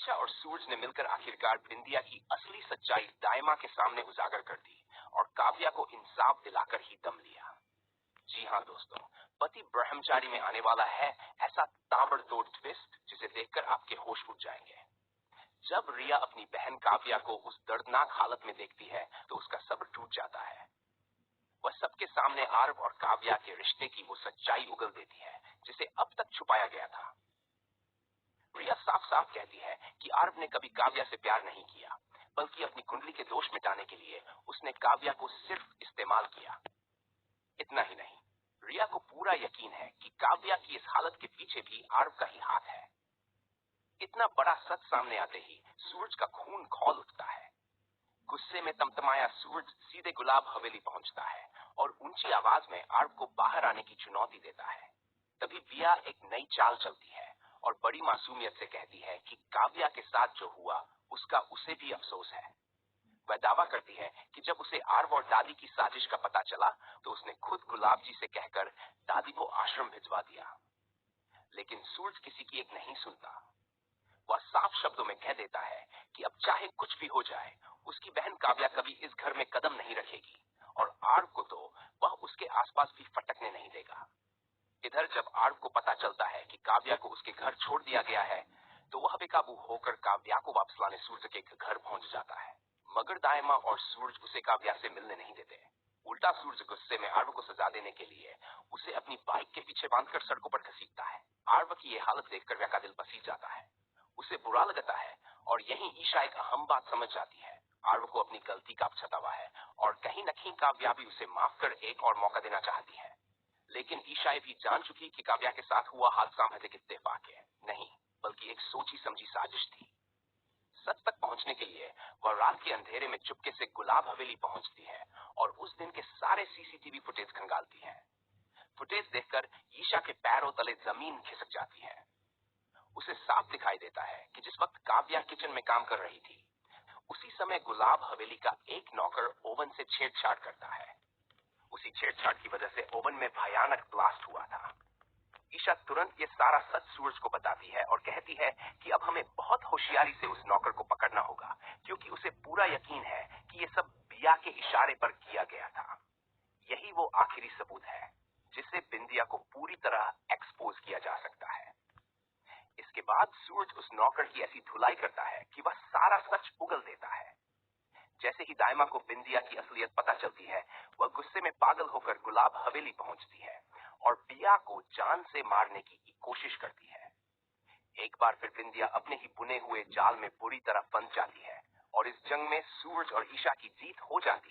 ईशा और सूरज ने मिलकर आखिरकार बिंदिया की असली सच्चाई दाइमा के सामने उजागर कर दी और काव्या को इंसाफ दिलाकर ही दम लिया। जी हाँ दोस्तों, पति ब्रह्मचारी में आने वाला है ऐसा ताबड़तोड़ ट्विस्ट जिसे देखकर आपके होश उड़ जाएंगे। जब रिया अपनी बहन काव्या को उस दर्दनाक हालत में देखती है तो उसका सब्र टूट जाता है। वह सबके सामने आरव और काव्या के रिश्ते की वो सच्चाई उगल देती है जिसे अब तक छुपाया गया था। रिया साफ साफ कहती है कि आरव ने कभी काव्या से प्यार नहीं किया, बल्कि अपनी कुंडली के दोष मिटाने के लिए उसने काव्या को सिर्फ इस्तेमाल किया। इतना ही नहीं, रिया को पूरा यकीन है कि काव्या की इस हालत के पीछे भी आरव का ही हाथ है। इतना बड़ा सच सामने आते ही सूरज का खून खौल उठता है। गुस्से में तमतमाया सूरज सीधे गुलाब हवेली पहुंचता है और ऊंची आवाज में आरव को बाहर आने की चुनौती देता है। तभी दिया एक नई चाल चलती है और बड़ी मासूमियत से कहती है कि काव्या के साथ जो हुआ उसका उसे भी अफसोस है। वह दावा करती है कि जब उसे आरव और दादी की साजिश का पता चला तो उसने खुद गुलाब जी से कहकर दादी को आश्रम भिजवा दिया। लेकिन सूरज किसी की एक नहीं सुनता। वह साफ शब्दों में कह देता है कि अब चाहे कुछ भी हो जाए, उसकी बहन काव्या कभी इस घर में कदम नहीं रखेगी और आरव को तो वह उसके आसपास भी फटकने नहीं देगा। इधर जब आरव को पता चलता है कि काव्या को उसके घर छोड़ दिया गया है, तो वह बेकाबू होकर काव्या को वापस लाने सूरज के घर पहुंच जाता है। मगर दाइमा और सूरज उसे काव्या से मिलने नहीं देते। उल्टा सूरज गुस्से में आरव को सजा देने के लिए उसे अपनी बाइक के पीछे बांधकर सड़कों पर घसीटता है। आरव की यह हालत देखकर व्या का दिल पसीज जाता है। उसे बुरा लगता है और यहीं ईशा एक अहम बात समझ जाती है। आरव को अपनी गलती का पछतावा है और कहीं न कहीं काव्या भी उसे माफ कर एक और मौका देना चाहती है। लेकिन ईशा भी जान चुकी कि काव्या के साथ हुआ हादसा महज इत्तेफाक है नहीं, बल्कि एक सोची समझी साजिश थी। सच तक पहुंचने के लिए वह रात के अंधेरे में चुपके से गुलाब हवेली पहुंचती है और उस दिन के सारे सीसीटीवी फुटेज खंगालती है। फुटेज देखकर ईशा के पैरों तले जमीन खिसक जाती है। उसे साफ दिखाई देता है कि जिस वक्त काव्या किचन में काम कर रही थी, उसी समय गुलाब हवेली का एक नौकर ओवन से छेड़छाड़ करता है। उसी छेड़छाड़ की वजह से ओवन में भयानक ब्लास्ट हुआ था। ईशा तुरंत ये सारा सच सूरज को बताती है और कहती है कि अब हमें बहुत होशियारी से उस नौकर को पकड़ना होगा, क्योंकि उसे पूरा यकीन है कि ये सब बिया के इशारे पर किया गया था। यही वो आखिरी सबूत है जिससे बिंदिया को पूरी तरह एक्सपोज किया जा सकता है। इसके बाद सूरज उस नौकर की ऐसी धुलाई करता है कि वह सारा सच उगल देता है। जैसे ही दाइमा को बिंदिया की असलियत पता चलती है, वह गुस्से में पागल होकर गुलाब हवेली पहुंचती है और बिया को जान से मारने की कोशिश करती है। एक बार फिर बिंदिया अपने ही बुने हुए जाल में बुरी तरह फंस जाती है और इस जंग में सूरज और ईशा की जीत हो जाती है।